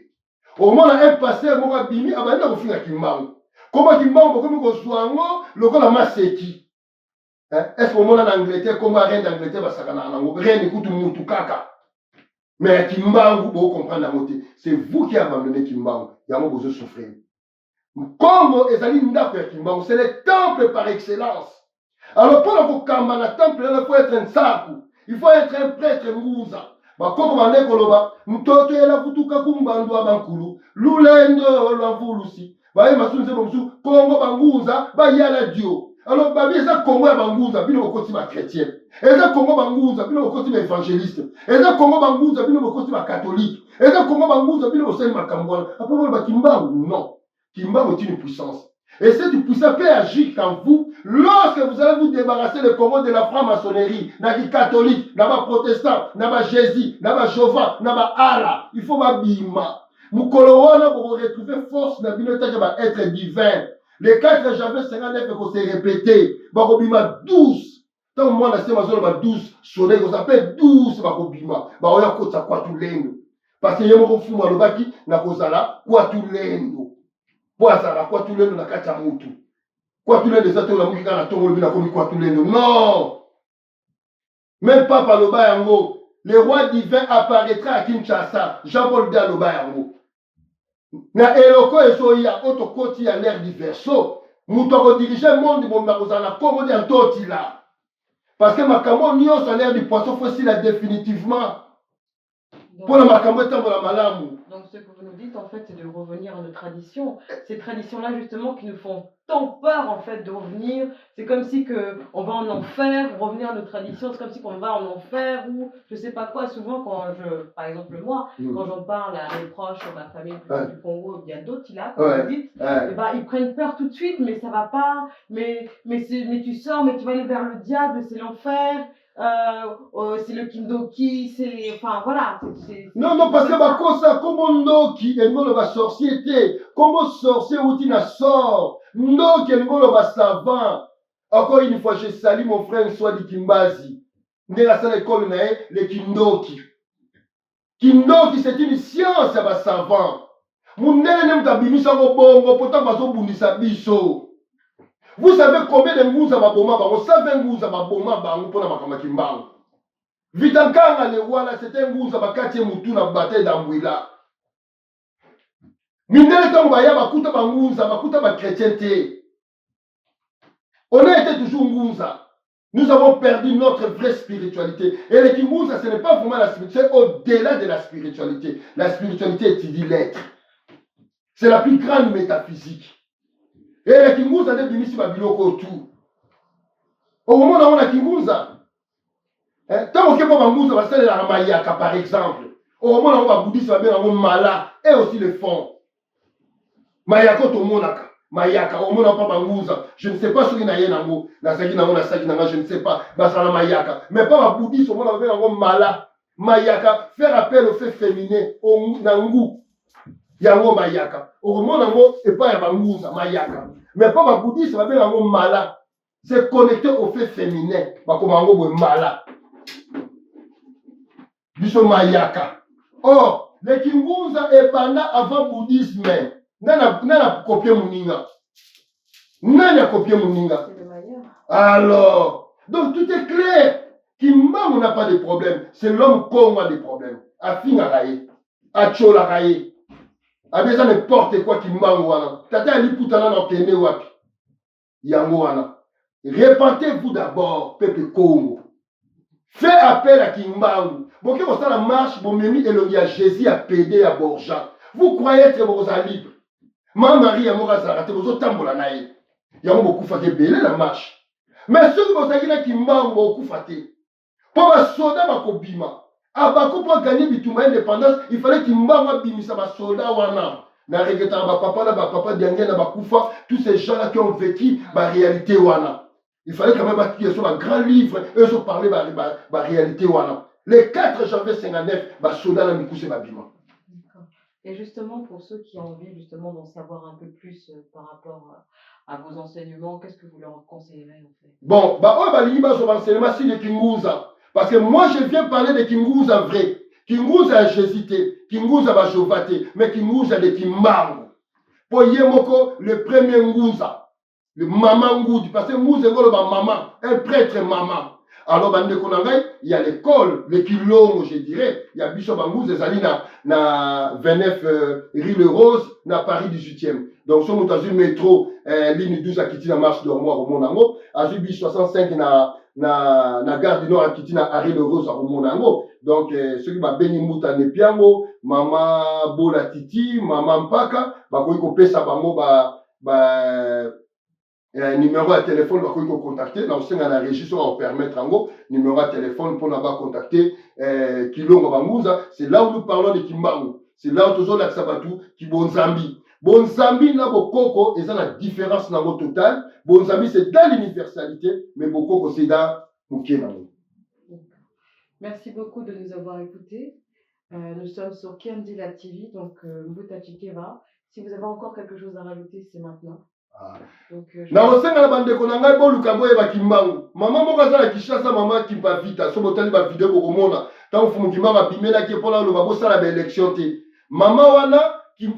Au moment un pasteur moko bimi abanda ko finga Kimbangu. Comment Kimbangu comme ko soango le la maseki. Est-ce qu'au moment en Angleterre comment reine d'Angleterre va sakana nango reine ikutu mutu kaka. Mais Kimbangu vous comprendre la moitié, c'est vous qui abandonnez Kimbangu. Il y a un besoin de souffrir. Comme Ezali Ndako ya Kimbangu, c'est le temple par excellence. Alors pour le Kamba na temple, il faut être un saku. Il faut être un prêtre Ngouza. Bakoko bande koloba, mtoto yela kutuka kumbandu abankulu, lulendo lwavulusi. Baye masuni se bomsu, Kongo banguza, bayala Dio. Alors babi eza Kongo ya banguza, bino bokoti ba chrétien. Eza Kongo banguza, bino bokoti ba évangéliste. Eza Kongo banguza, bino bokoti ba catholique. Eza Kongo banguza, bino boseli makambwana. Après ba Kimbangu, non. Kimbangu est une puissance. Et cette puissance peut agir quand vous, lorsque vous allez vous débarrasser le Congo de la franc-maçonnerie, n'a catholique, n'a pas protestant, n'a pas Jésus, n'a pas Jéhovah, n'a pas Allah, il faut ma bima. Mukolowana pour retrouver force n'a pas être divin. Les 4 janvier 59 il faut se répéter. Bakobima 12. Tant moi la semaine ma 12 soleil vous appelle 12 bakobima. Ba oya kota kwa tulendo. Parce que yemo fuma lobaki na kozala kwa tulendo. Poazala kwa tulendo na kati ya mutu. Kwa tulendo zato la mukika na tongo bina komi kwa tulendo. Non. Même pas par le bayango. Le roi divin apparaîtra à Kinshasa. Jean-Paul de Lobayango. Na eloko ezoya otokoti ya l'air du verso. Mutu ko diriger monde bomba kozala Congo de antoti là. Parce que makambo nyo sur l'air du poisson faut si la définitivement. Pour la makambo temps la malamu. Donc ce que vous nous dites en fait c'est de revenir à nos traditions. Ces traditions-là justement qui nous font tant peur en fait de revenir. C'est comme si que on va en enfer, revenir à nos traditions, c'est comme si qu'on va en enfer ou je sais pas quoi. Souvent quand par exemple moi, quand j'en parle à mes proches, à ma famille du Congo, il y a d'autres là, comme vous dites, et bah, ils prennent peur tout de suite, mais ça va pas, mais tu sors, mais tu vas aller vers le diable, c'est l'enfer. C'est le Kindoki, c'est. Enfin voilà. Non, parce que ma cosa, comme Ndoki, et nous le sorciété, comme sorcier ou tina sort, Ndoki, et nous le savant. Encore une fois, je salue mon frère soit dit Kimbazi. Né à cette école, le Kindoki. Kindoki, c'est une science, ça va savant. Mon nene m'tabimisa bongo, pourtant, ma zo bundisa biso. Vous savez combien de ngouza baboma bango? 120 ngouza baboma bango pour la makamaki. Vitankanga le wala c'était ngouza bakati mutu na bataille d'Ambouila. Mindele tango baya bakuta bangouza bakuta ba chrétienté. On a été toujours ngouza. Nous avons perdu notre vraie spiritualité. Et le kingouza ce n'est pas vraiment la spiritualité, c'est au-delà de la spiritualité. La spiritualité étudie l'être. C'est la plus grande métaphysique. Et la Kinguza de Bimisi Babiloko tout. Au moment où on a Kinguza, tant qu'on pas Bangouza, va faire la Mayaka par exemple. Au moment où on va Bouddhiste, va bien avoir Mala et aussi le fond. Mayaka to Monaka. Mayaka, au moment où on pas Bangouza. Je ne sais pas ce qu'il y a nango. Nasaki nango, Nasaki nango, je ne sais pas. Basala Mayaka. Mais pas ma Bouddhiste, au moment où on va bien avoir Mala. Mayaka, faire appel au fait féminin, au Nangu. Yango Mayaka. Au moment où et pas Bangouza, Mayaka. Mais pas ma bouddhiste, ça va bien un mala. C'est connecté au fait féminin. Bah, comme un mot mala. Biso Mayaka. Or, le Kinguza est pendant avant bouddhisme. Nana copié Mouninga. Nana copié Mouninga. C'est le meilleur. Alors, donc tout est clair. Kimbangu n'a pas de problème. C'est l'homme Congo a des problèmes. Afinga Raye. Achola Raye. A besoin de n'importe quoi Kimbangu wana. Tata Liputana na kene wapi. Yango wana. Repentez-vous d'abord, peuple Congo. fait appel à Kimbangu. Bon, quand on a la marche, bon, Mimi et l'on a Jésus a pédé à Borja. Vous croyez être vous libre? Ma Marie a mort à Zarate, vous êtes tambola naïe. Il y a beaucoup fatigué belé la marche. Mais ceux qui vous avez Kimbangu beaucoup fatigué. Pour les soldats bakobima. Abako pour gagner bituma indépendance, il fallait Kimbangu bimisa ba soldats wana. Na regrettant ba papa dernier na bakufa, tous ces gens là qui ont vécu la réalité wana. Il fallait quand même qu'il y ait un grand livre, eux ont parlé de la réalité wana. Le 4 janvier 59, les soldats na mikuse babima. Et justement, pour ceux qui ont envie justement d'en savoir un peu plus par rapport à vos enseignements, qu'est-ce que vous leur conseillerez en fait? Bon, sur l'enseignement si de Kinguza. Parce que moi, je viens parler de Kinguza vrai. Kinguza a Jésus, Kinguza a Jovaté, mais Kinguza de Kimbangu. Pour Yemoko, le premier Nguza, le maman Ngoudi, parce que Nguza est le maman, un prêtre maman. Alors, il y a l'école, le Kilongo, je dirais. Il y a Bishop Angouze, na 29 Rue Le Rose, na Paris 18e. Donc, nous sommes dans une métro, ligne 12 à Kitty, na marche de Romois, au Monango. À Zubi 65, na gare du Nord à Kitty, na Rue Le Rose, au Monango. Donc, ceux qui m'a béni Mouta Nepiango, Maman Bola Titi, Maman Mpaka, Bakoiko Pesa Bango, numéro de téléphone pour qu'on contacter. Là, on a la régie sur permettre en gros numéro de téléphone pour nous contacter. Kilongo Bangouza, c'est là où nous parlons de Kimbangu. C'est là où toujours la Sabatou qui Bonzambi. Bonzambi n'a Bokoko et ça la différence dans le total. Bonzambi c'est dans l'universalité, mais Bokoko c'est dans Mukenango. Merci beaucoup de nous avoir écoutés. Nous sommes sur Kiandila TV, donc Mbuta Chikeva. Si vous avez encore quelque chose à rajouter, c'est maintenant. Na osenga na bandeko na ngai boluka boye ba Kimbangu. Mama moko azala Kishasa mama Kimba Vita. So botali ba video ko komona. Tango fumu Kimbangu bimela ke pona lo ba bosala ba élection te. Mama wana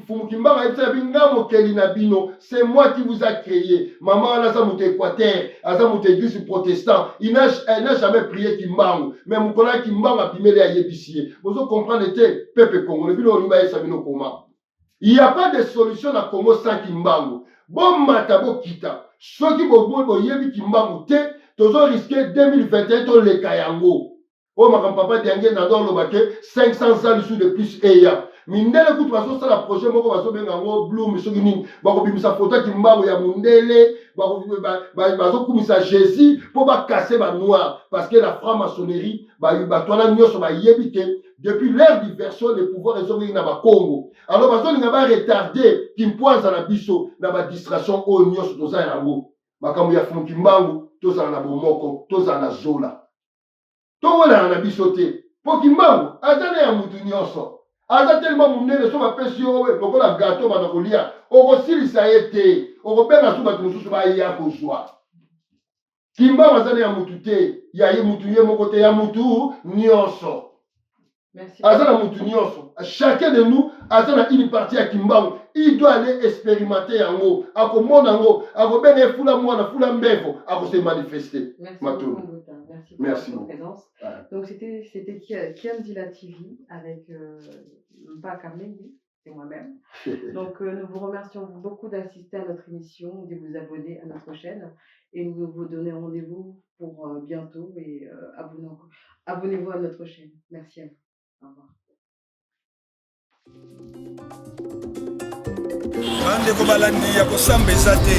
fumu Kimbangu aitsa binga mokeli na bino. C'est moi qui vous a créé. Mama wana za muté Équateur, aza muté église protestant. Elle n'a jamais prié Kimbangu. Mais mukona Kimbangu bimela ya yebisie. Vous comprendre te peuple congolais bino limba esa bino koma. Il n'y a pas de solution na Congo sans Kimbangu. Bon matabo kita. Ceux qui vont yebi Kimbangu te, tozo risqué 2021 to le kayango. Oh ma papa dengue na do lo bake 500 ans sous de plus eya. Mindele kutu baso sala projet moko baso benga ngo Bloom soki nini. Bako bimisa photo Kimbangu ya Mundele, baso kumisa Jésus pour ba casser ba noir parce que la franc-maçonnerie ba tona nyoso ba yebi te. Depuis l'ère diversion, les pouvoirs ont na ba Congo. Alors, parce qu'on va retarder Kimpoanza na biso na ba distraction au nyos toza yango. Makambo ya fumu Kimbangu toza na bomoko, toza na zola. To wala na biso te. Po Kimbangu azana ya mutu nyoso. Aza tellement munene so ba pesi yo lokola gâteau ba na kolia. Oko silisa ete, oko benga so ba tumususu ba ya ko joie. Kimbangu azana ya mutu te, ya ye mutu ye moko te ya mutu nyoso. Chacun de nous a une partie à Kimbangu. Il doit aller expérimenter en haut. À comment en haut, à bien fula moana, fula mbevo, à se manifester. Merci beaucoup. Merci pour votre présence. Ouais. Donc c'était Kiandila TV avec Mpaka Mengi, c'est moi-même. Donc nous vous remercions beaucoup d'assister à notre émission, de vous abonner à notre chaîne et nous vous donner rendez-vous pour bientôt et abonnez-vous à notre chaîne. Merci à vous. Au revoir. Bandeko balandi ya kosamba eza te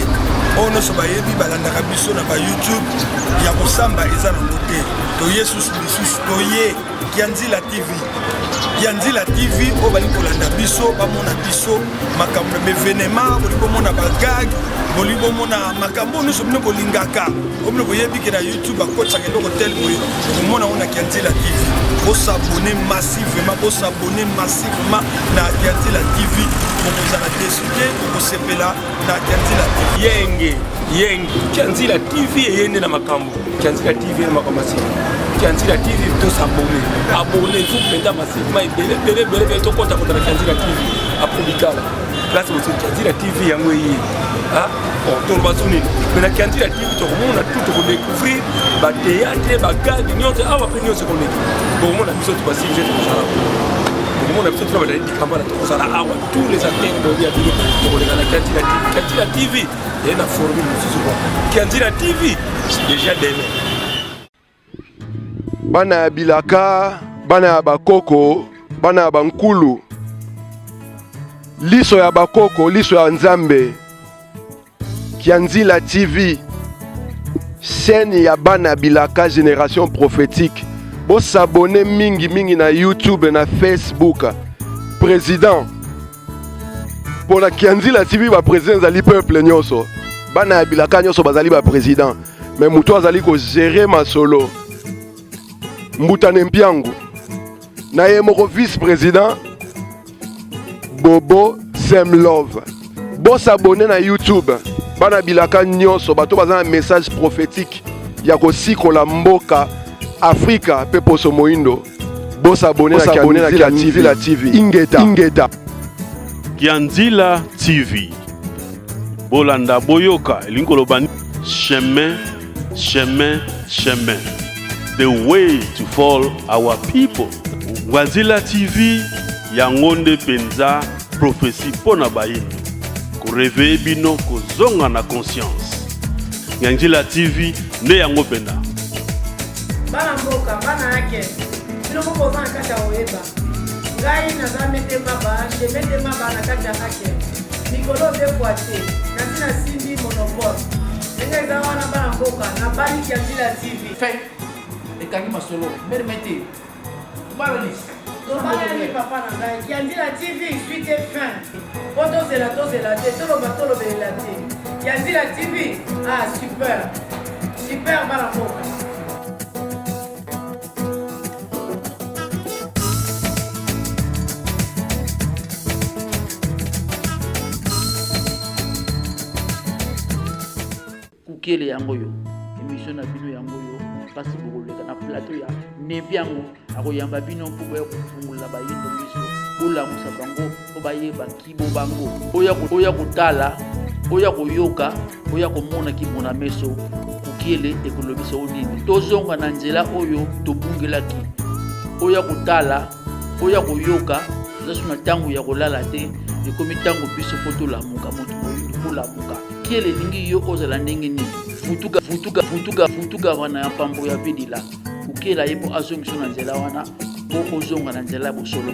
oyo nyonso bayebi balandaka biso na ba YouTube ya kosamba eza na mote to yesusu lisusu toye Kianzila TV. Kianzila TV oyo bali kolanda biso bamona biso makambo na bevenema boli bomona bagag boli bomona makambo nyonso bino bolingaka omino boyebi na YouTube akotaka eloko tel boye komona ona Kianzila TV. S'abonner massivement, s'abonner massivement na Kianzila TV. Pour vous en décider, pour vous sepela na Kianzila TV. Yenge, Kianzila TV yende na makambo. Kianzila TV na makamasi. Kianzila TV to s'abonner. Abonnez-vous pendant massivement bele to konta contre Kianzila TV. Apobikala. Là c'est votre Kianzila TV yango yi. Ah, bon, tout le bazuni. Mais na Kianzila TV to on a tout pour découvrir ba théâtre, ba gag, nyonso awa pe nyonso ko bon, on a besoin de passer les gens. On a besoin de travailler avec les camarades. Tous les acteurs de la TV, pour les Kianzila TV, il y a une formule. Kianzila TV, c'est déjà des bana ya bilaka, bana ya bakoko, bana ya bankulu, liso ya bakoko, liso ya nzambe, Kianzila TV, chaîne ya bana ya bilaka génération prophétique. Bo s'abonner mingi na YouTube na Facebook. Président pour la Kianzila TV ba président zali peuple nyonso. Bana ya bilaka nyonso bazali ba président. Mais muto azali ko gérer ma solo. Mbutane Mpiangu. Na ye moko vice président Bobo Sem Love. Bo s'abonner na YouTube. Bana bilaka nyonso bato bazana message prophétique ya ko sikola mboka Afrika pe poso moindo. Bo s'abonner na Kianzila TV. Ingeta. Kianzila TV. Bolanda boyoka elinkolo bani chemin. The way to fall our people. Kianzila TV yangonde penza prophétie pona bayindo. Ko réveiller bino ko zonga na conscience. Kianzila TV ne yango penda. Bana mboka bana yake. Sino mko bana kata oyeba. Ngai na zamete maba, shemete maba na kata yake. Nikolo de poate. Natina simbi monopole. Ngai za wana bana mboka na bali Kianzila TV. Fait et kangi masolo, permettez. Balanis. Tobali papa na ngai Kianzila TV suite et fin. Oto c'est la te tolo bela te. Kianzila TV ah super bana mboka. Kukele yango yo émission na bino yango yo kasi bokoleka na plateau ya Nebiango akoyamba bino mpo ya kufungula bayindo miso bolamusa bango po bayeba kibo bango oya kotala oya koyoka oya komona kibo na meso kukele ekolobisa onini tozonga na nzela oyo tobungelaki oya kotala oya koyoka tozasu na ntango ya kolala te ekomi ntango biso po tolamuka moto moyindo polamuka kiele ningi yo ozala ndenge nini futuka wana ya pambo ya vidila ukela yepo azongiso na nzela wana po ozonga na nzela bosolo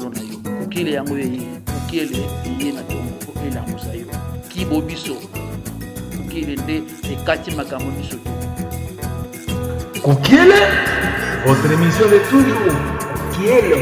na yo ukele yango ye ukele ye na tongo elamusa yo kibo biso ukele nde ekati makambo biso Kukiele, votre émission de toujours. Kukiele.